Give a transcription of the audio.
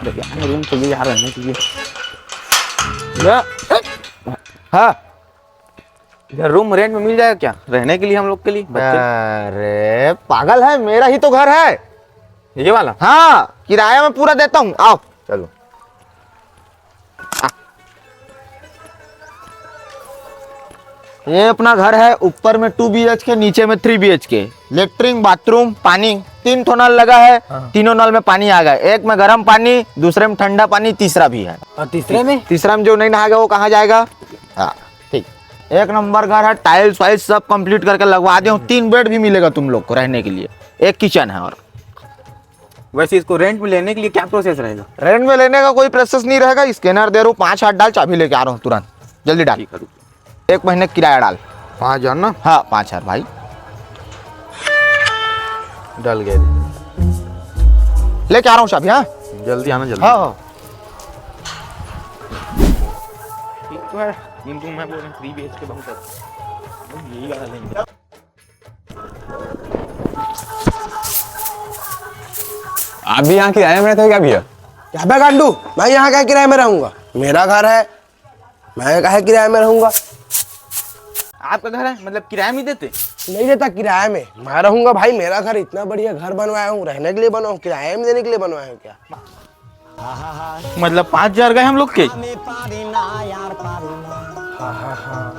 Room चाहिए यार रहने के लिए। हाँ, इधर रूम रेंट में मिल जाएगा क्या रहने के लिए हम लोग के लिए बच्चे? अरे पागल है, मेरा ही तो घर है ये वाला। हाँ, किराया मैं पूरा देता हूँ, आओ चलो। ये अपना घर है, ऊपर में 2 BHK, नीचे में 3 BHK, लेटरिन बाथरूम, पानी 3 ठो नल लगा है। तीनों नल में पानी आ गया, एक में गर्म पानी, दूसरे में ठंडा पानी, तीसरा भी है। और तीसरा में जो नहीं नहाएगा वो कहाँ जाएगा? हाँ ठीक, एक नंबर घर है, टाइल्स वाइल्स सब कंप्लीट करके लगवा दिया हूँ। 3 बेड भी मिलेगा तुम लोग को रहने के लिए, एक किचन है। और वैसे इसको रेंट में लेने के लिए क्या प्रोसेस रहेगा? रेंट में लेने का कोई प्रोसेस नहीं रहेगा, स्कैनर दे रहा हूँ, 5 हाथ डाल, चाबी लेके आ रहा हूँ तुरंत, जल्दी डाल। 1 महीने किराया डाल। 5,000 ना? हाँ 5,000 भाई डल गए। लेके आ रहा हूँ चाबी। हाँ जल्दी आना, जल्दी। हाँ हाँ। ठीक तो है, 3 रूम है, बोल रहे हैं 3 BHK बहुत है, यही वाला लेंगे। आप भी यहाँ किराए में रहते हो क्या भैया? क्या बे गांडू, मैं यहाँ क्या किराए में रहूंगा? मेरा घर है, मैं काहे किराए में रहूंगा? आपका घर है मतलब किराया में देते? नहीं देता किराए में, मैं रहूंगा भाई। मेरा घर इतना बढ़िया घर बनवाया हूँ, रहने के लिए बनवाया हूँ, किराए में देने के लिए बनवाया हूँ क्या? मतलब 5,000 गए हम लोग के। हाँ हाँ हाँ।